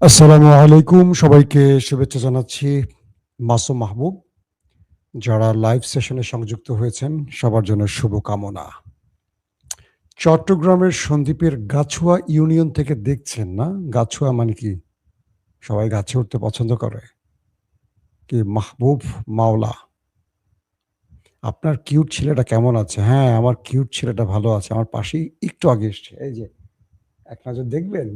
আসসালামু আলাইকুম, সবাইকে শুভেচ্ছা জানাচ্ছি। মাসুম মাহবুব। যারা লাইভ সেশনে সংযুক্ত হয়েছেন সবার জন্য শুভকামনা। চট্টগ্রামের সন্দ্বীপের গাছুয়া ইউনিয়ন থেকে দেখছেন না? গাছুয়া মানে কি? সবাই গাছে উঠতে পছন্দ করে। কি মাহবুব মাওলা, আপনার কিউট ছেলেটা কেমন আছে? হ্যাঁ, আমার কিউট ছেলেটা ভালো আছে। আমার পাশেই একটু আগে এসছে। এই যে এক নজর দেখবেন?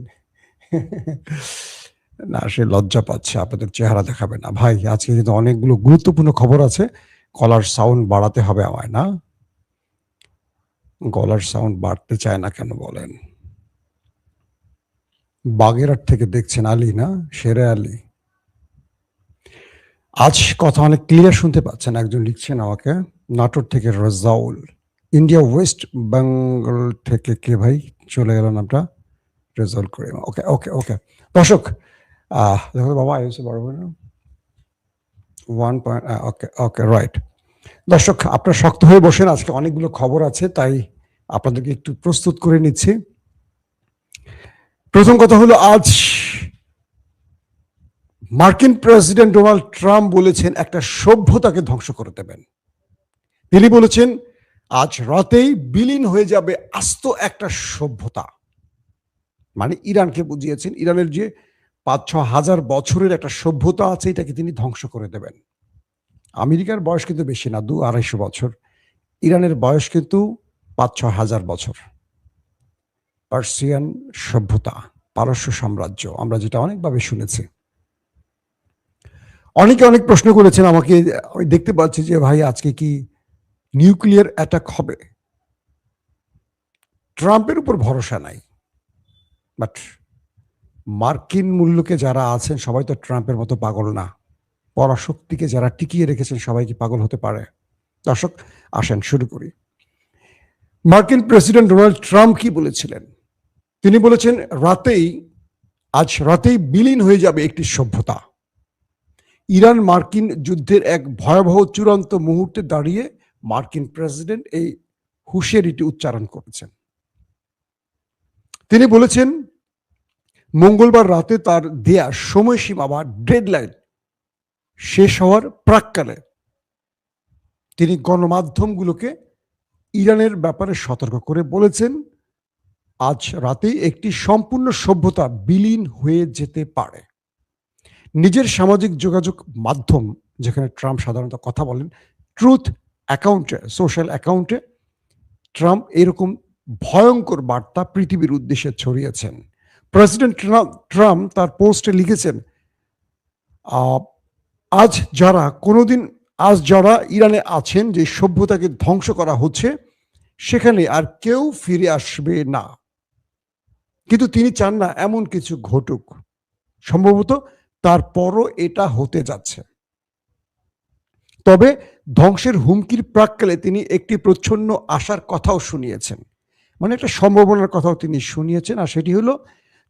না, সে লজ্জা পাচ্ছে। আপনাদের চেহারা দেখাবে না। ভাই, আজকে কিন্তু অনেকগুলো গুরুত্বপূর্ণ খবর আছে। গলার সাউন্ড বাড়াতে হবে আমায়, না? গলার সাউন্ড বাড়তে চায় না কেন বলেন? বাগেরহাট থেকে দেখছেন আলী, না? শেরে আলী। আজ কথা অনেক ক্লিয়ার শুনতে পাচ্ছেন। একজন লিখছেন আমাকে, নাটোর থেকে রেজাউল। ইন্ডিয়া ওয়েস্ট বেঙ্গল থেকে কে ভাই? চলে গেল নামটা। রেজাউল করিম। ওকে, ওকে, ওকে। দর্শক, দেখো তো বাবা, আইএসএ বড় না? 1 পয়েন্ট, ওকে, ওকে, রাইট। দর্শক, আপনারা শক্ত হয়ে বসেন। আজকে অনেকগুলো খবর আছে, তাই আপনাদেরকে একটু প্রস্তুত করে নিচ্ছি। প্রথম কথা হলো, আজ মার্কিন প্রেসিডেন্ট ডোনাল্ড ট্রাম্প বলেছেন একটা সভ্যতাকে ধ্বংস করে দেবেন। তিনি বলেছেন আজ রাতেই বিলীন হয়ে যাবে আস্ত একটা সভ্যতা। মানে ইরানকে বুঝিয়েছেন, ইরানের যে ৫-৬ হাজার বছরের একটা সভ্যতা আছে, এটাকে তিনি ধ্বংস করে দেবেন। আমেরিকার বয়স কিন্তু বেশি না, ২-২৫০ বছর। ইরানের বয়স কিন্তু ৫-৬ হাজার বছর। পার্সিয়ান সভ্যতা, পারস্য সাম্রাজ্য, আমরা যেটা অনেকভাবে শুনেছি। অনেকে অনেক প্রশ্ন করেছেন আমাকে। আমি দেখতে পাচ্ছি যে ভাই, আজকে কি নিউক্লিয়ার অ্যাটাক হবে? ট্রাম্পের উপর ভরসা নাই, বাট মার্কিন মূল্যকে যারা আছেন সবাই তো ট্রাম্পের মতো পাগল না। পরাশক্তিকে যারা টিকিয়ে রেখেছেন সবাই কি পাগল হতে পারে? দর্শক, আসেন শুরু করি। মার্কিন প্রেসিডেন্ট ডোনাল্ড ট্রাম্প কি বলেছিলেন? তিনি বলেছেন আজ রাতেই বিলীন হয়ে যাবে একটি সভ্যতা। ইরান মার্কিন যুদ্ধের এক ভয়াবহ চূড়ান্ত মুহূর্তে দাঁড়িয়ে মার্কিন প্রেসিডেন্ট এই হুঁশিয়ারিটি উচ্চারণ করেছেন। তিনি বলেছেন মঙ্গলবার রাতে তার দেয়া সময়সীমা বা ডেডলাইন শেষ হওয়ার প্রাক্কালে তিনি গণমাধ্যমগুলোকে ইরানের ব্যাপারে সতর্ক করে বলেছেন আজ রাতেই একটি সম্পূর্ণ সভ্যতা বিলীন হয়ে যেতে পারে। নিজের সামাজিক যোগাযোগ মাধ্যম, যেখানে ট্রাম্প সাধারণত কথা বলেন, ট্রুথ অ্যাকাউন্টে, সোশ্যাল অ্যাকাউন্টে ট্রাম্প এরকম ভয়ঙ্কর বার্তা পৃথিবীর উদ্দেশ্যে ছড়িয়েছেন। প্রেসিডেন্ট ট্রাম্প তার পোস্টে লিখেছেন, আজ যারা ইরানে আছেন, যে সভ্যতাকে ধ্বংস করা হচ্ছে, সেখানে আর কেউ ফিরে আসবে না। কিন্তু তিনি চান না এমন কিছু ঘটুক। সম্ভবত তারপরও এটা হতে যাচ্ছে। তবে ধ্বংসের হুমকির প্রাক্কালে তিনি একটি প্রচ্ছন্ন আশার কথাও শুনিয়েছেন। মানে একটা সম্ভাবনার কথাও তিনি শুনিয়েছেন। আর সেটি হলো,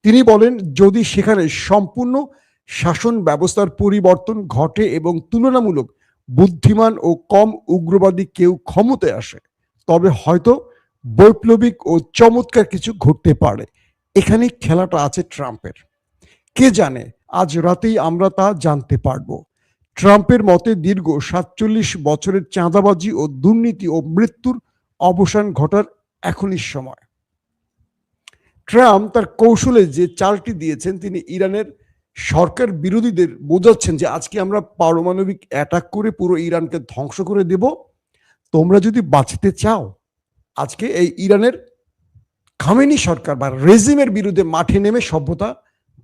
তিনি বলেন যদি সেখানে সম্পূর্ণ শাসন ব্যবস্থার পরিবর্তন ঘটে এবং তুলনামূলক বুদ্ধিমান ও কম উগ্রবাদী কেউ ক্ষমতায় আসে, তবে হয়তো বৈপ্লবিক ও চমৎকার কিছু ঘটতে পারে। এখানেই খেলাটা আছে ট্রাম্পের। কে জানে, আজ রাতেই আমরা তা জানতে পারবো। ট্রাম্পের মতে দীর্ঘ ৪৭ বছরের চাঁদাবাজি ও দুর্নীতি ও মৃত্যুর অবসান ঘটার এখনই সময়। ট্রাম্প তার কৌশলে যে চালটি দিয়েছেন, তিনি ইরানের সরকার বিরোধীদের বোঝাচ্ছেন যে আজকে আমরা পারমাণবিক অ্যাটাক করে পুরো ইরানকে ধ্বংস করে দেব। তোমরা যদি বাঁচতে চাও, আজকে এই ইরানের খামেনি সরকার বা রেজিমের বিরুদ্ধে মাঠে নেমে সভ্যতা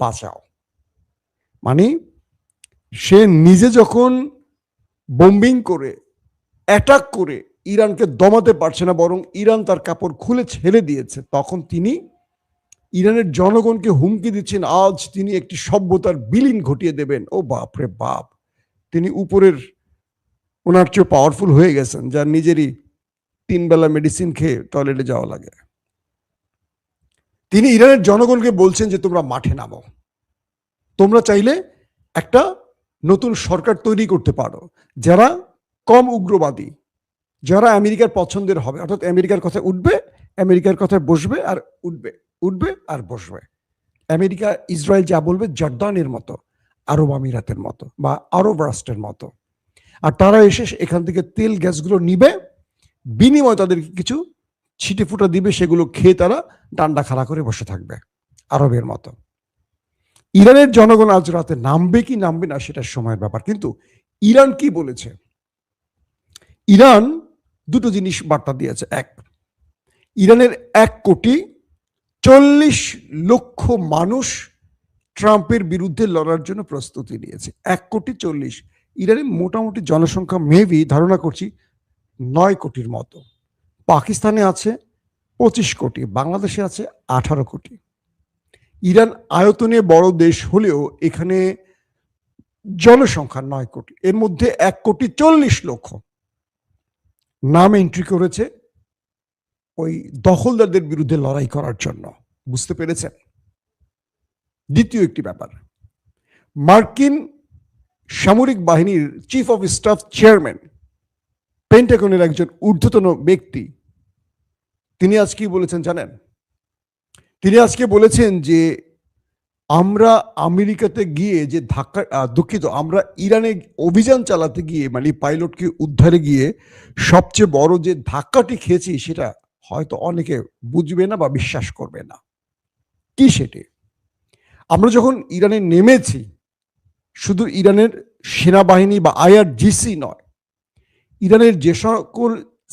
বাঁচাও। মানে সে নিজে যখন বোম্বিং করে, অ্যাটাক করে ইরানকে দমাতে পারছে না, বরং ইরান তার কাপড় খুলে ছেড়ে দিয়েছে, তখন তিনি ইরানের জনগণকে হুমকি দিচ্ছেন আজ তিনি একটি সভ্যতার বিলীন ঘটিয়ে দেবেন। ও বাপ রে বাপ! তিনি উপরের ওনার চেয়ে পাওয়ারফুল হয়ে গেছেন, যার নিজেরই ৩ বেলা মেডিসিন খেয়ে টয়লেটে যাওয়া লাগে। তিনি ইরানের জনগণকে বলছেন যে তোমরা মাঠে নামো। তোমরা চাইলে একটা নতুন সরকার তৈরি করতে পারো, যারা কম উগ্রবাদী, যারা আমেরিকার পছন্দের হবে, অর্থাৎ আমেরিকার কথায় উঠবে, আমেরিকার কথায় বসবে আর উঠবে, উঠবে আর বসবে। আমেরিকা ইসরায়েল যা বলবে জর্দানের মতো, আরব আমিরাতের মতো বা আরব রাষ্ট্রের মতো। আর তারা এসে এখান থেকে তেল গ্যাসগুলো নিবে, বিনিময়ে তাদেরকে কিছু ছিটে ফুটা দিবে, সেগুলো খেয়ে তারা ডান্ডা খাড়া করে বসে থাকবে আরবের মতো। ইরানের জনগণ আজ রাতে নামবে কি নামবে না সেটা সময়ের ব্যাপার। কিন্তু ইরান কি বলেছে? ইরান দুটো জিনিস বার্তা দিয়েছে। এক, ইরানের 1,40,00,000 মানুষ ট্রাম্পের বিরুদ্ধে লড়ার জন্য প্রস্তুতি নিয়েছে। 1,40,00,000। ইরানের মোটামুটি জনসংখ্যা মেবি ধারণা করছি 9 কোটির মতো। পাকিস্তানে আছে 25 কোটি, বাংলাদেশে আছে 18 কোটি। ইরান আয়তনে বড় দেশ হলেও এখানে জনসংখ্যা 9 কোটি। এর মধ্যে 1,40,00,000 নাম এন্ট্রি করেছে ওই দখলদারদের বিরুদ্ধে লড়াই করার জন্য। বুঝতে পেরেছেন? দ্বিতীয় একটি ব্যাপার, মার্কিন সামরিক বাহিনীর চিফ অফ স্টাফ চেয়ারম্যান, পেন্টাগনের একজন ঊর্ধ্বতন ব্যক্তি, তিনি আজ কি বলেছেন জানেন? তিনি আজকে বলেছেন যে আমরা আমেরিকাতে গিয়ে যে আমরা ইরানে অভিযান চালাতে গিয়ে, মানে পাইলটকে উদ্ধারে গিয়ে সবচেয়ে বড় যে ধাক্কাটি খেয়েছি সেটা হয়তো অনেকে বুঝবে না বা বিশ্বাস করবে না। কি সেটি? আমরা যখন ইরানে নেমেছি, শুধু ইরানের সেনাবাহিনী বা IRGC নয়, ইরানের যে সকল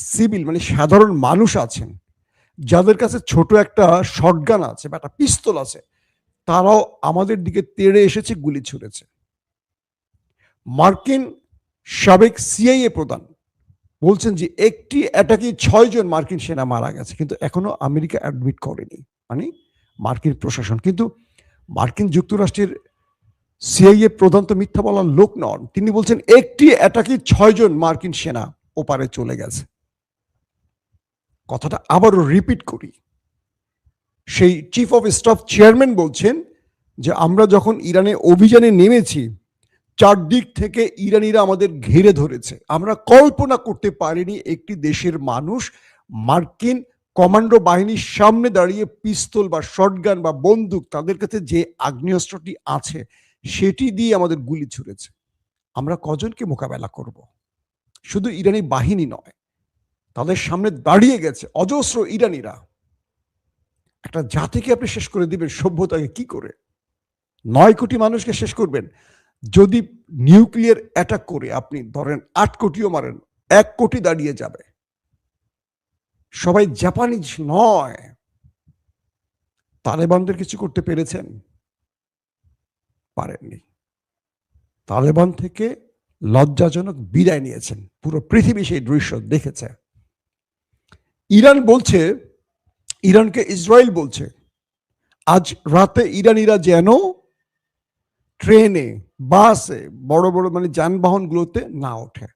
সিভিল মানে সাধারণ মানুষ আছেন, যাদের কাছে ছোট একটা শটগান আছে বা একটা পিস্তল আছে, তারাও আমাদের দিকে তেড়ে এসেছে, গুলি ছুড়েছে। মার্কিন সাবেক CIA প্রধান বলছেন যে একটি অ্যাটাকে 6 জন মার্কিন সেনা মারা গেছে, কিন্তু এখনো আমেরিকা অ্যাডমিট করেনি, মানে মার্কিন প্রশাসন। কিন্তু মার্কিন যুক্তরাষ্ট্রের CIA প্রধান তো মিথ্যা বলার লোক নন। তিনি বলছেন একটি অ্যাটাকে 6 জন মার্কিন সেনা ওপারে চলে গেছে। কথাটা আবারও রিপিট করি, সেই চিফ অফ স্টাফ চেয়ারম্যান বলছেন যে আমরা যখন ইরানে অভিযানে নেমেছি, চারদিক থেকে ইরানিরা আমাদের ঘিরে ধরেছে। আমরা কল্পনা করতে পারিনি একটি দেশের মানুষ মার্কিন কমান্ডো বাহিনীর সামনে দাঁড়িয়ে পিস্তল বা শটগান বা বন্দুক, তাদের কাছে যে আগ্নেয়াস্ত্রটি আছে সেটি দিয়ে আমাদের গুলি ছুড়েছে। আমরা কজনকে মোকাবেলা করব? শুধু ইরানি বাহিনী নয়, তাদের সামনে দাঁড়িয়ে গেছে অজস্র ইরানিরা। একটা জাতিকে আপনি শেষ করে দিবেন সভ্যতাকে কি করে? 9 কোটি মানুষকে শেষ করবেন। যদি নিউক্লিয়ার অ্যাটাক করে আপনি ধরেন 8 কোটিও মারেন, 1 কোটি দাঁড়িয়ে যাবে। সবাই জাপানিজ নয়। তালেবানদের কিছু করতে পেরেছেন? পারেননি। তালেবান থেকে লজ্জাজনক বিদায় নিয়েছেন। পুরো পৃথিবী সেই দৃশ্য দেখেছে। ইরান বলছে, ইরানকে ইসরায়েল বলছে আজ রাতে ইরানিরা যেন ট্রেনে, বাসে, বড় বড় মানে যানবাহনগুলোতে না ওঠে।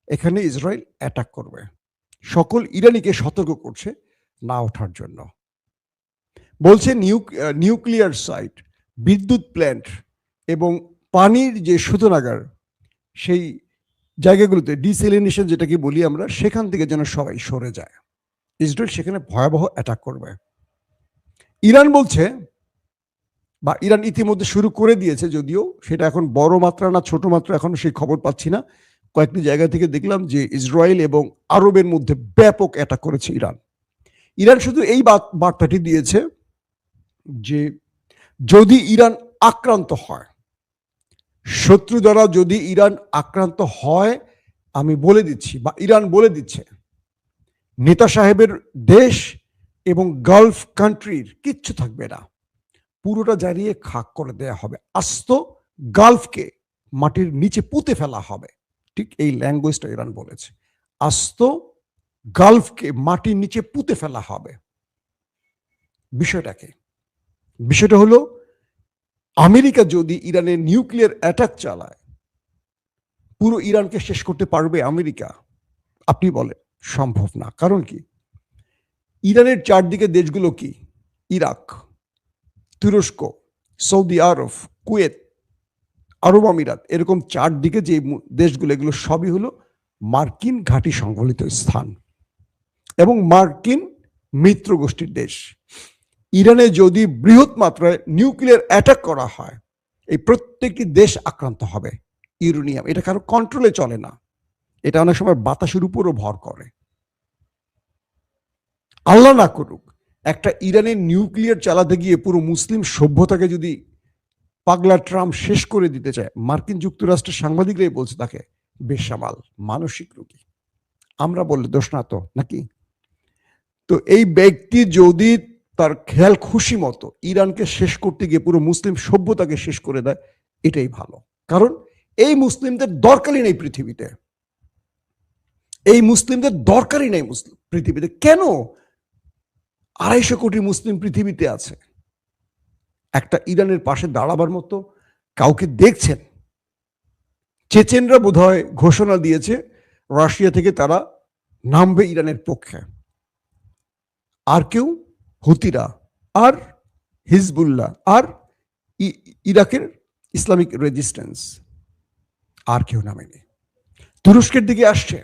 এখানে ইসরায়েল অ্যাটাক করবে। সকল ইরানিকে সতর্ক করছে না ওঠার জন্য। বলছে নিউক্লিয়ার সাইট, বিদ্যুৎ প্ল্যান্ট এবং পানির যে শোধনাগার, সেই জায়গাগুলোতে ডিসেলিনেশন যেটাকে বলি আমরা, সেখান থেকে যেন সবাই সরে যায়। ইসরায়েল সেখানে ভয়াবহ অ্যাটাক করবে। ইরান বলছে, বা ইরান ইতিমধ্যে শুরু করে দিয়েছে, যদিও সেটা এখন বড় মাত্রা না ছোট মাত্রা এখন সেই খবর পাচ্ছি না। কয়েকটি জায়গা থেকে দেখলাম যে ইসরায়েল এবং আরবের মধ্যে ব্যাপক অ্যাটাক করেছে ইরান। ইরান শুধু এই বার্তাটি দিয়েছে যে যদি ইরান আক্রান্ত হয়, শত্রু দ্বারা যদি ইরান আক্রান্ত হয়, আমি বলে দিচ্ছি বা ইরান বলে দিচ্ছে, নেতা সাহেবের দেশ এবং গালফ কান্ট্রির কিচ্ছু থাকবে না, পুরোটা জ্বালিয়ে খাক করে দেয়া হবে। আস্ত গালফকে মাটির নিচে পুঁতে ফেলা হবে। ঠিক এই ল্যাঙ্গুয়েজটা ইরান বলেছে, আস্ত গালফকে মাটির নিচে পুঁতে ফেলা হবে। বিষয়টা হলো আমেরিকা যদি ইরানের নিউক্লিয়ার অ্যাটাক চালায়, পুরো ইরানকে শেষ করতে পারবে আমেরিকা? আপনি বলেন সম্ভব না। কারণ কি? ইরানের চারদিকে দেশগুলো কি? ইরাক, তুরস্ক, সৌদি আরব, কুয়েত, আরব আমিরাত, এরকম চারদিকে যে দেশগুলো, এগুলো সবই হলো মার্কিন ঘাঁটি সংবলিত স্থান এবং মার্কিন মিত্র গোষ্ঠীর দেশ। ইরানে যদি বৃহৎ মাত্রায় নিউক্লিয়ার অ্যাটাক করা হয়, এই প্রত্যেকটি দেশ আক্রান্ত হবে। ইউরেনিয়াম এটা কারো কন্ট্রোলে চলে না, এটা অনেক সময় বাতাসের উপরও ভর করে। আল্লাহ না করুক একটা ইরানের নিউক্লিয়ার চালাতে গিয়ে পুরো মুসলিম সভ্যতাকে যদি পাগলা ট্রাম্প শেষ করে দিতে চায়, মার্কিন যুক্তরাষ্ট্রের সাংবাদিকরাই বলছে তাকে বেসামাল, মানসিক রোগী। আমরা বললে দোষ না তো নাকি? তো এই ব্যক্তি যদি তার খেয়াল খুশি মতো ইরানকে শেষ করতে গিয়ে পুরো মুসলিম সভ্যতাকে শেষ করে দেয়, এটাই ভালো। কারণ এই মুসলিমদের দরকারই নেই পৃথিবীতে, এই মুসলিমদের দরকারই নেই মুসলিম পৃথিবীতে। কেন 250 কোটি মুসলিম পৃথিবীতে আছে, একটা ইরানের পাশে দাঁড়াবার মতো কাউকে দেখছেন? চেচেনরা বোধহয় ঘোষণা দিয়েছে রাশিয়া থেকে তারা নামবে ইরানের পক্ষে, আর কেউ হুতিরা আর হিজবুল্লাহ আর ইরাকের ইসলামিক রেজিস্ট্যান্স, আর কেউ নামেনি। তুরস্কের দিকে আসছে।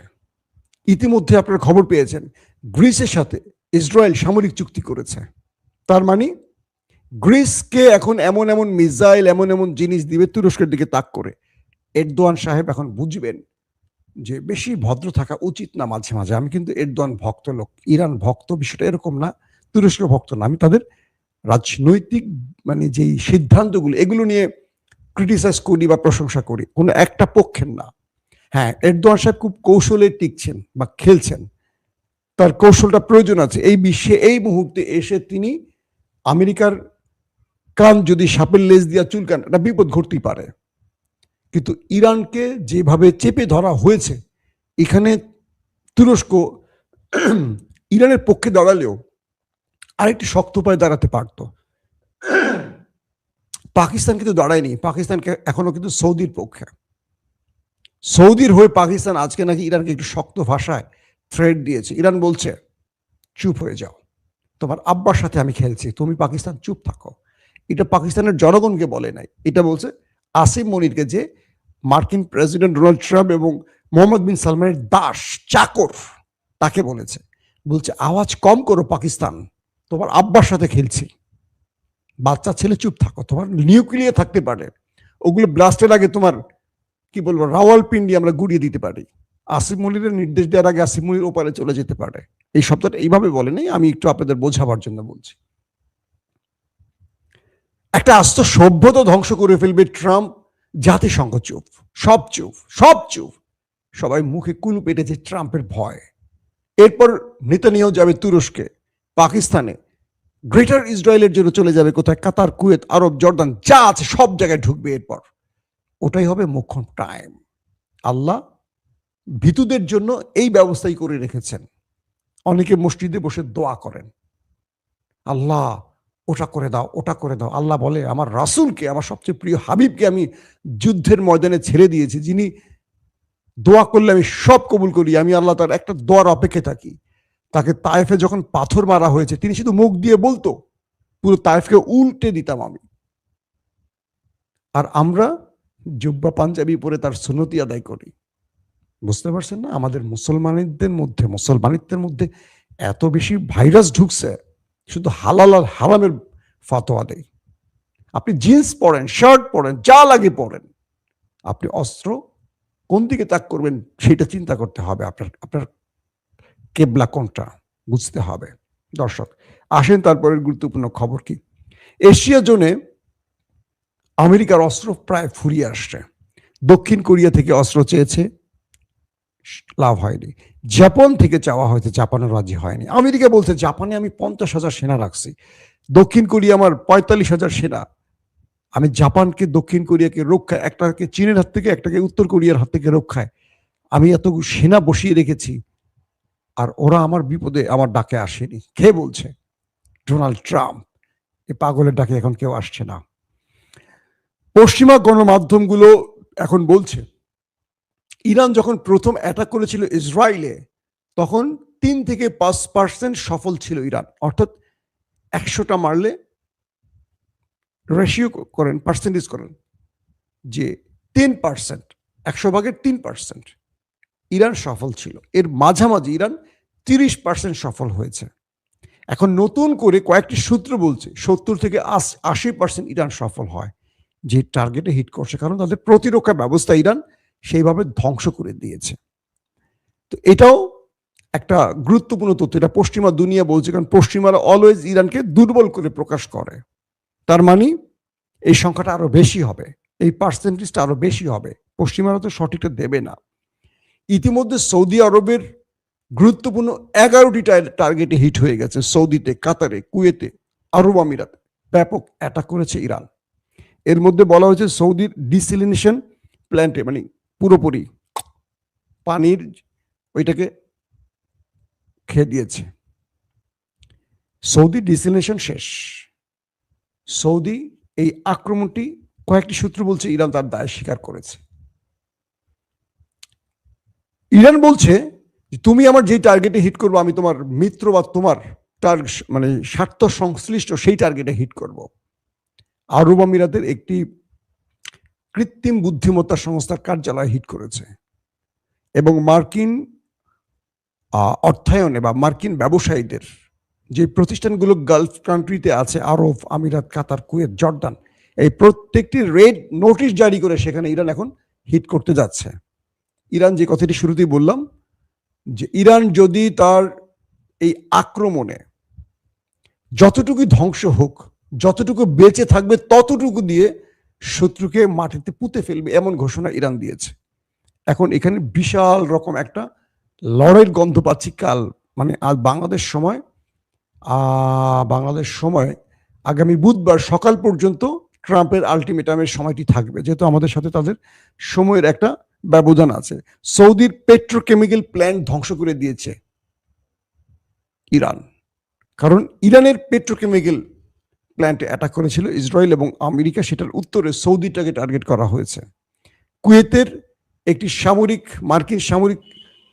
ইতিমধ্যে আপনারা খবর পেয়েছেন গ্রিসের সাথে ইসরায়েল সামরিক চুক্তি করেছে। তার মানে গ্রিসকে এখন এমন এমন মিসাইল, এমন এমন জিনিস দিবে তুরস্কের দিকে তাক করে। এরদোয়ান সাহেব এখন বুঝবেন যে বেশি ভদ্র থাকা উচিত না মাঝে মাঝে। আমি কিন্তু এরদোয়ান ভক্ত লোক, ইরান ভক্ত, বিষয়টা এরকম না, তুরস্ক ভক্ত না। আমি তাদের রাজনৈতিক মানে যেই সিদ্ধান্তগুলো এগুলো নিয়ে ক্রিটিসাইজ করি বা প্রশংসা করি, কোনো একটা পক্ষের না। হ্যাঁ, এরদোয়ান সাহেব খুব কৌশলে টিকছেন বা খেলছেন, তার কৌশলটা প্রয়োজন আছে। এই বিশ্বে এই মুহূর্তে এসে তিনি আমেরিকার কান যদি সাপের লেজ দিয়া চুলকান, একটা বিপদ ঘটতেই পারে। কিন্তু ইরানকে যেভাবে চেপে ধরা হয়েছে, এখানে তুরস্ক ইরানের পক্ষে দাঁড়ালেও আরেকটি শক্ত পায়ে দাঁড়াতে পারত। পাকিস্তান কিন্তু দাঁড়ায়নি, পাকিস্তানকে এখনো কিন্তু সৌদির পক্ষে। সৌদির হয়ে পাকিস্তান আজকে নাকি ইরানকে একটু শক্ত ভাষায় থ্রেট দিয়েছে। ইরান বলছে চুপ হয়ে যাও, তোমার আব্বার সাথে আমি খেলছি, তুমি পাকিস্তান চুপ থাকো। এটা পাকিস্তানের জনগণকে বলে নাই, এটা বলছে আসিম মনিরকে, যে মার্কিন প্রেসিডেন্ট ডোনাল্ড ট্রাম্প এবং মোহাম্মদ বিন সালমানের দাস চাকর, তাকে বলেছে। বলছে আওয়াজ কম করো পাকিস্তান, তোমার আব্বার সাথে খেলছি, বাচ্চা ছেলে চুপ থাকো, তোমার নিউক্লিয়ার থাকতে পারে, ওগুলো ব্লাস্টের আগে তোমার কি বলবো রাওয়ালপিন্ডি আমরা গুড়িয়ে দিতে পারি। আসিফ মনিরের নির্দেশ দেওয়ার আগে আসিফ মনির ওপারে চলে যেতে পারে। এই শব্দটা এইভাবে বলে নেই, আমি একটু আপনাদের বোঝাবার জন্য বলছি। একটা আস্ত সভ্যতা ধ্বংস করে ফেলবে ট্রাম্প, জাতিসংঘ চুপ, সব চুপ, সব চুপ, সবাই মুখে কুলু পেটেছে ট্রাম্পের ভয়। এরপর নেতানিয়াহু যাবে তুরস্কে, পাকিস্তানে, গ্রেটার ইসরায়েলের জন্য চলে যাবে কোথায়, কাতার, কুয়েত, আরব, জর্দান, যা আছে সব জায়গায় ঢুকবে। এরপর ওটাই হবে মোক্ষম টাইম। আল্লাহ ভীতুদের জন্য এই ব্যবস্থাই করে রেখেছেন। অনেকে মসজিদে বসে দোয়া করেন, আল্লাহ ওটা করে দাও, ওটা করে দাও। আল্লাহ বলে আমার রাসূলকে, আমার সবচেয়ে প্রিয় হাবিবকে আমি যুদ্ধের ময়দানে ছেড়ে দিয়েছি, যিনি দোয়া করলে আমি সব কবুল করি। আমি আল্লাহ তার একটা দোয়ার অপেক্ষায় থাকি। তাকে তায়েফে যখন পাথর মারা হয়েছে, তিনি শুধু মুখ দিয়ে বলতো, পুরো তায়েফকে উল্টে দিতাম আমি। আর আমরা জুব্বা পাঞ্জাবি পরে তার সুন্নতি আদায় করি। বুঝতে পারছেন না? আমাদের মুসলমানিত্বের মধ্যে এত বেশি ভাইরাস ঢুকছে, শুধু হালাল আর হারামের ফতোয়া দেয়। আপনি জিন্স পরেন, শার্ট পরেন, যা লাগে পরেন, আপনি অস্ত্র কোন দিকে তাক করবেন সেটা চিন্তা করতে হবে। আপনার কেবলা কোনটা বুঝতে হবে। দর্শক আসেন তারপরের গুরুত্বপূর্ণ খবর কি। এশিয়া জোনে আমেরিকার অস্ত্র প্রায় ফুরিয়ে আসছে। দক্ষিণ কোরিয়া থেকে অস্ত্র চেয়েছে, লাভ হয়নি। জাপান থেকে চাওয়া হয়েছে, জাপানের রাজি হয়নি। আমেরিকা বলছে জাপানে আমি 50,000 সেনা রাখছি, দক্ষিণ কোরিয়া আমার 45,000 সেনা। আমি জাপানকে, দক্ষিণ কোরিয়াকে রক্ষায়, একটাকে চীনের হাত থেকে, একটাকে উত্তর কোরিয়ার হাত থেকে রক্ষায় আমি এত সেনা বসিয়ে রেখেছি, আর ওরা আমার বিপদে আমার ডাকে আসেনি। কে বলছে? Donald Trump. এই পাগলের ডাকে এখন কেউ আসছে না। পশ্চিমা গণমাধ্যমগুলো এখন বলছে ইরান যখন প্রথম অ্যাটাক করেছিল ইসরায়েলে, তখন 3 থেকে 5% সফল ছিল ইরান। অর্থাৎ 100টা মারলে রেশিও করেন, পার্সেন্টেজ করেন, যে 10%, 100 ভাগের 3% ইরান সফল ছিল। এর মাঝামাঝি ইরান 30% সফল হয়েছে। এখন নতুন করে কয়েকটি সূত্র বলছে 70 থেকে 80% ইরান সফল হয় যে টার্গেটে হিট করছে, কারণ তাদের প্রতিরক্ষা ব্যবস্থা ইরান সেইভাবে ধ্বংস করে দিয়েছে। তো এটাও একটা গুরুত্বপূর্ণ তথ্য, এটা পশ্চিমা দুনিয়া বলছে, কারণ পশ্চিমারা অলওয়েজ ইরানকে দুর্বল করে প্রকাশ করে। তার মানে এই সংখ্যাটা আরো বেশি হবে, এই পার্সেন্টেজটা আরো বেশি হবে, পশ্চিমারা তো সঠিকটা দেবে না। ইতিমধ্যে সৌদি আরবের গুরুত্বপূর্ণ 11টি টার্গেটে হিট হয়ে গেছে। সৌদিতে, কাতারে, কুয়েতে, আরব আমিরাতে ব্যাপক অ্যাটাক করেছে ইরান। এর মধ্যে বলা হয়েছে সৌদির ডিসিলিনেশন প্ল্যান্টে, মানে পুরোপুরি পানির ওইটাকে খেয়ে দিয়েছে। সৌদি ডিসিলিনেশন শেষ। সৌদি এই আক্রমণটি কয়েকটি সূত্র বলছে ইরান তার দায় স্বীকার করেছে। ইরান বলছে তুমি আমার যে টার্গেটে হিট করবো আমি তোমার মিত্র বা তোমার মানে স্বার্থ সংশ্লিষ্ট সেই টার্গেটে হিট করব। আরব আমিরাতের একটি কৃত্রিম বুদ্ধিমত্তা সংস্থার কার্যালয় হিট করেছে এবং মার্কিন অর্থায়নে বা মার্কিন ব্যবসায়ীদের যে প্রতিষ্ঠানগুলো গালফ কান্ট্রিতে আছে, আরব আমিরাত, কাতার, কুয়েত, জর্দান, এই প্রত্যেকটি রেড নোটিশ জারি করে সেখানে ইরান এখন হিট করতে যাচ্ছে। ইরান যে কথাটি শুরুতেই বললাম যে ইরান যদি তার এই আক্রমণে যতটুকু ধ্বংস হোক, যতটুকু বেঁচে থাকবে ততটুকু দিয়ে শত্রুকে মাটিতে পুঁতে ফেলবে, এমন ঘোষণা ইরান দিয়েছে। এখন এখানে বিশাল রকম একটা লড়াইয়ের গন্ধ পাচ্ছি। কাল মানে আজ বাংলাদেশ সময় আগামী বুধবার সকাল পর্যন্ত ট্রাম্পের আলটিমেটামের সময়টি থাকবে, যেহেতু আমাদের সাথে তাদের সময়ের একটা ব্যবধান আছে। সৌদির পেট্রোকেমিক্যাল প্ল্যান্ট ধ্বংস করে দিয়েছে ইরান, কারণ ইরানের পেট্রোকেমিক্যাল প্ল্যান্টে অ্যাটাক করেছিল ইসরায়েল এবং আমেরিকা, সেটার উত্তরে সৌদিটাকে টার্গেট করা হয়েছে। কুয়েতের একটি মার্কিন সামরিক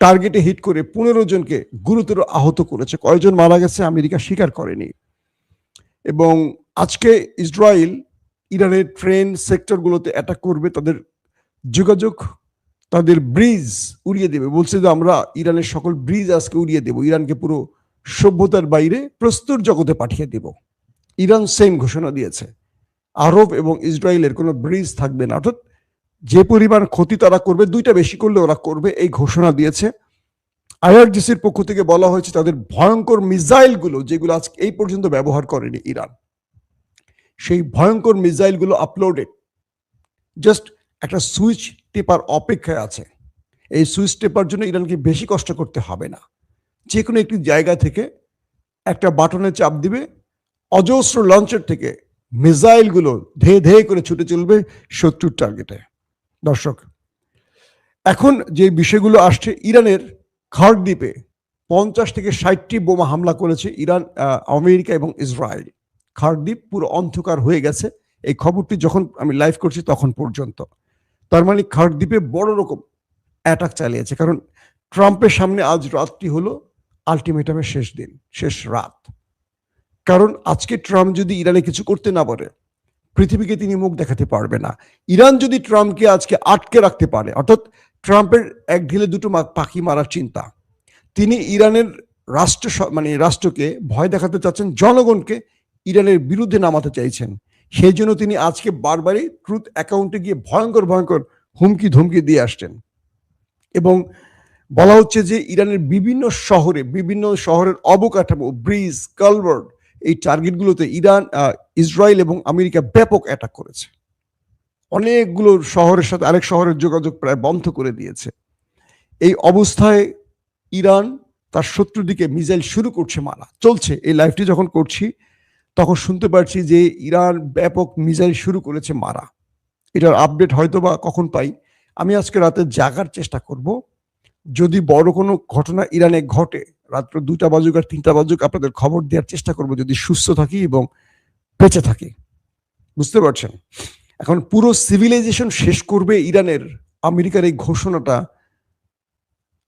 টার্গেটে হিট করে 15 জনকে গুরুতর আহত করেছে। কয়জন মারা গেছে আমেরিকা স্বীকার করেনি। এবং আজকে ইসরায়েল ইরানের ট্রেন সেক্টরগুলোতে অ্যাটাক করবে, তাদের যোগাযোগ, তাদের ব্রিজ উড়িয়ে দেবে। বলছে যে আমরা ইরানের সকল ব্রিজ আজকে উড়িয়ে দেব, ইরানকে পুরো সভ্যতার বাইরে প্রস্তুর জগতে পাঠিয়ে দেব। ইরান সেম ঘোষণা দিয়েছে, আরব এবং ইসরায়েলের কোনো ব্রিজ থাকবে না, অর্থাৎ যে পরিমাণ ক্ষতি তারা করবে, দুইটা বেশি করলে ওরা করবে, এই ঘোষণা দিয়েছে। আইআরজিসির পক্ষ থেকে বলা হয়েছে তাদের ভয়ঙ্কর মিসাইলগুলো, যেগুলো আজকে এই পর্যন্ত ব্যবহার করেনি ইরান, সেই ভয়ঙ্কর মিসাইলগুলো আপলোডেড, জাস্ট একটা সুইচ টেপার অপেক্ষায় আছে। এই সুইচ টেপার জন্য ইরানকে বেশি কষ্ট করতে হবে না, যে কোনো একটি জায়গা থেকে একটা বাটনে চাপ দিবে, অজস্র লঞ্চের থেকে মিসাইলগুলো ধেয়ে ধেয়ে করে ছুটে চলবে শত্রুর টার্গেটে। দর্শক, এখন যে বিষয়গুলো আসছে, ইরানের খার্ক দ্বীপে 50 থেকে 60টি বোমা হামলা করেছে ইরান, আমেরিকা এবং ইসরায়েল। খার্ক দ্বীপ পুরো অন্ধকার হয়ে গেছে এই খবরটি যখন আমি লাইভ করছি তখন পর্যন্ত। তার মানে খার্ক দ্বীপে বড় রকম অ্যাটাক চালিয়েছে, কারণ ট্রাম্পের সামনে আজ রাতটি হলো আলটিমেটামের শেষ দিন, শেষ রাত। কারণ আজকে ট্রাম্প যদি ইরানে কিছু করতে না পারে, পৃথিবীকে তিনি মুখ দেখাতে পারবে না। ইরান যদি ট্রাম্পকে আজকে আটকে রাখতে পারে, অর্থাৎ ট্রাম্পের এক ঢিলে দুটো পাখি মারার চিন্তা, তিনি ইরানের রাষ্ট্রকে ভয় দেখাতে চাচ্ছেন, জনগণকে ইরানের বিরুদ্ধে নামাতে চাইছেন। সেই জন্য তিনি আজকে বারবারই ট্রুথ অ্যাকাউন্টে গিয়ে ভয়ঙ্কর ভয়ঙ্কর হুমকি ধমকি দিয়ে আসছেন। এবং বলা হচ্ছে যে ইরানের বিভিন্ন শহরের অবকাঠামো, ব্রিজ, কালভার্ট, এই টার্গেটগুলোতে ইসরায়েল এবং আমেরিকা ব্যাপক অ্যাটাক করেছে। অনেকগুলো শহরের সাথে আরেক শহরের যোগাযোগ প্রায় বন্ধ করে দিয়েছে। এই অবস্থায় ইরান তার শত্রুর দিকে মিসাইল শুরু করছে মারা চলছে। এই লাইভটি যখন করছি তখন শুনতে পাচ্ছি যে ইরান ব্যাপক মিসাইল শুরু করেছে মারা। এটার আপডেট হয়তো বা কখন পাই, আমি আজকে রাতে জাগার চেষ্টা করব। যদি বড় কোনো ঘটনা ইরানে ঘটে, রাত্র 2টা বাজুক আর 3টা বাজুক, আপনাদের খবর দেওয়ার চেষ্টা করব, যদি সুস্থ থাকি এবং বেঁচে থাকি। বুঝতে পারছেন? এখন পুরো সিভিলাইজেশন শেষ করবে ইরানের আমেরিকার এই ঘোষণাটা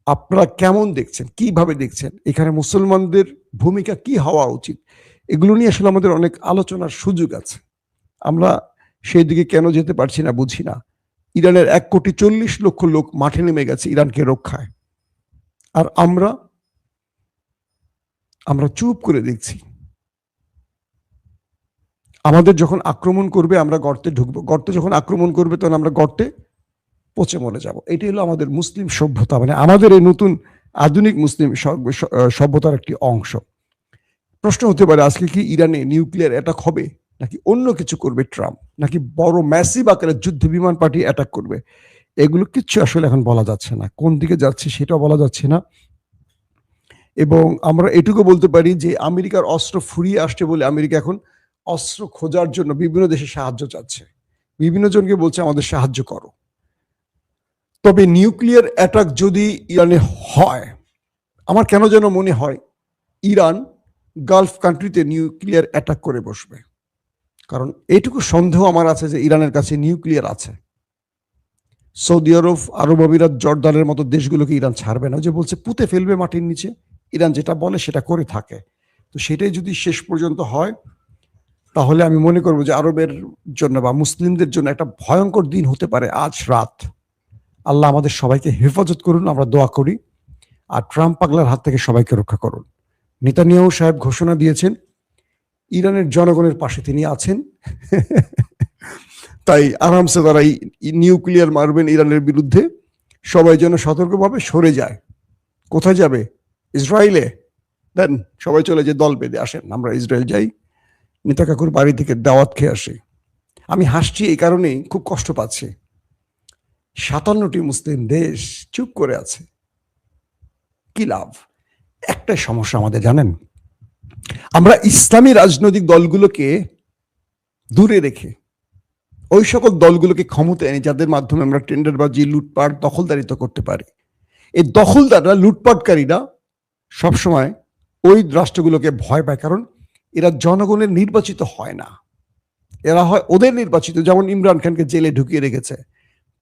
আপনারা কেমন দেখছেন, কিভাবে দেখছেন? এখানে মুসলমানদের ভূমিকা কি হওয়া উচিত, এগুলো নিয়ে আসলে আমাদের অনেক আলোচনার সুযোগ আছে। আমরা সেই দিকে কেন যেতে পারছি না বুঝি না। ইরানের 1,40,00,000 লোক মাঠে নেমে গেছে ইরানকে রক্ষায়, আর আমরা চুপ করে দেখছি। আমাদের যখন আক্রমণ করবে আমরা গর্তে ঢুকবো, গর্তে যখন আক্রমণ করবে তখন আমরা গর্তে পচে মরে যাব। এটাই হলো আমাদের মুসলিম সভ্যতা, মানে আমাদের এই নতুন আধুনিক মুসলিম সভ্যতার একটি অংশ। প্রশ্ন হতে পারে আজকে কি ইরানে নিউক্লিয়ার অ্যাটাক হবে, নাকি অন্য কিছু করবে ট্রাম্প, নাকি বড় ম্যাসিভ আকারে যুদ্ধ বিমান পাঠিয়ে অ্যাটাক করবে? এগুলো কিচ্ছু আসলে এখন বলা যাচ্ছে না, কোন দিকে যাচ্ছে সেটাও বলা যাচ্ছে না। এবং আমরা এটুকু বলতে পারি যে আমেরিকার অস্ত্র ফুরিয়ে আসছে বলে আমেরিকা এখন অস্ত্র খোঁজার জন্য বিভিন্ন দেশে সাহায্য চাচ্ছে, বিভিন্ন জনকে বলছে আমাদের সাহায্য করো। তবে নিউক্লিয়ার অ্যাটাক যদি ইরানে হয়, আমার কেন যেন মনে হয় ইরান গালফ কান্ট্রিতে নিউক্লিয়ার অ্যাটাক করে বসবে। কারণ এইটুকু সন্দেহ আমার আছে যে ইরানের কাছে নিউক্লিয়ার আছে। সৌদি আরব, আরব আমিরাত, জর্দানের মতো দেশগুলোকে ইরান ছাড়বে না, যে বলছে পুঁতে ফেলবে মাটির নিচে। ইরান যেটা বলে সেটা করে থাকে। তো সেটাই যদি শেষ পর্যন্ত হয় তাহলে আমি মনে করবো যে আরবের জন্য বা মুসলিমদের জন্য একটা ভয়ঙ্কর দিন হতে পারে আজ রাত। আল্লাহ আমাদের সবাইকে হেফাজত করুন, আমরা দোয়া করি। আর ট্রাম্প পাগলার হাত থেকে সবাইকে রক্ষা করুন। নেতানিয়াহু সাহেব ঘোষণা দিয়েছেন ইরানের জনগণের পাশে তিনি আছেন। তাই আরামসে তারা নিউক্লিয়ার মারবেন ইরানের বিরুদ্ধে। সবাই যেন সতর্কভাবে সরে যায়। কোথায় যাবে? ইসরায়েলে। দেন সবাই চলে যে দল বেঁধে আসেন আমরা ইসরায়েল যাই, নেতা কাকুর বাড়ি থেকে দাওয়াত খেয়ে আসি। আমি হাসছি এই কারণেই, খুব কষ্ট পাচ্ছি। 57টি মুসলিম দেশ চুপ করে আছে, কি লাভ? একটাই সমস্যা আমাদের জানেন, আমরা ইসলামী রাজনৈতিক দলগুলোকে দূরে রেখে ওই সকল দলগুলোকে ক্ষমতায় এনে যাদের মাধ্যমে আমরা টেন্ডারবাজি, লুটপাট, দখলদারিত্ব করতে পারি। এই দখলদাররা, লুটপাটকারীরা সবসময় ওই রাষ্ট্রগুলোকে ভয় পায়, কারণ এরা জনগণের নির্বাচিত হয় না, এরা হয় ওদের নির্বাচিত। যেমন ইমরান খানকে জেলে ঢুকিয়ে রেখেছে,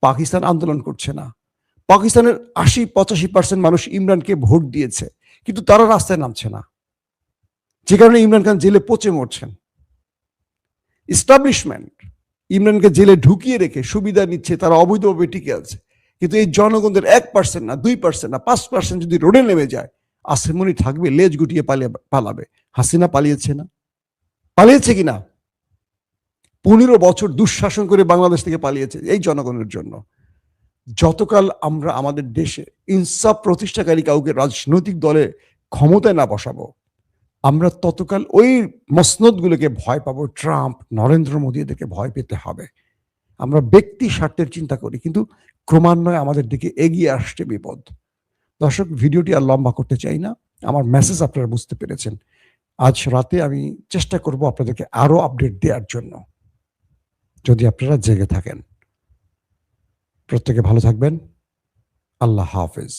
পাকিস্তান আন্দোলন করছে না। পাকিস্তানের 80-85% মানুষ ইমরানকে ভোট দিয়েছে, কিন্তু তারা রাস্তায় নামছে না, যে কারণে ইমরান খান জেলে পচে মরছেন। এস্টাবলিশমেন্ট ইমরানকে জেলে ঢুকিয়ে রেখে সুবিধা নিচ্ছে, তারা অবৈধভাবে টিকে আছে। কিন্তু এই জনগণদের 1% না, 2% না, 5% যদি রোডে নেমে যায়, আশ্রমনি থাকবে, লেজ গুটিয়ে পালাবে। হাসিনা পালিয়েছে না? পালিয়েছে কিনা? 15 বছর দুঃশাসন করে বাংলাদেশ থেকে পালিয়েছে এই জনগণের জন্য। যতকাল আমরা আমাদের দেশে ইনসাফ প্রতিষ্ঠাকারী কাউকে রাজনৈতিক দলে ক্ষমতায় না বসাবো, আমরা ততকাল ওই মসনদগুলোকে ভয় পাবো। ট্রাম্প, নরেন্দ্র মোদী, এদেরকে ভয় পেতে হবে। আমরা ব্যক্তি স্বার্থের চিন্তা করি, কিন্তু ক্রমান্বয়ে আমাদের দিকে এগিয়ে আসছে বিপদ। দর্শক, ভিডিওটি আর লম্বা করতে চাই না, আমার মেসেজ আপনারা বুঝতে পেরেছেন। আজ রাতে আমি চেষ্টা করব আপনাদেরকে আরো আপডেট দেওয়ার জন্য, যদি আপনারা জেগে থাকেন। প্রত্যেকে ভালো থাকবেন। আল্লাহ হাফেজ।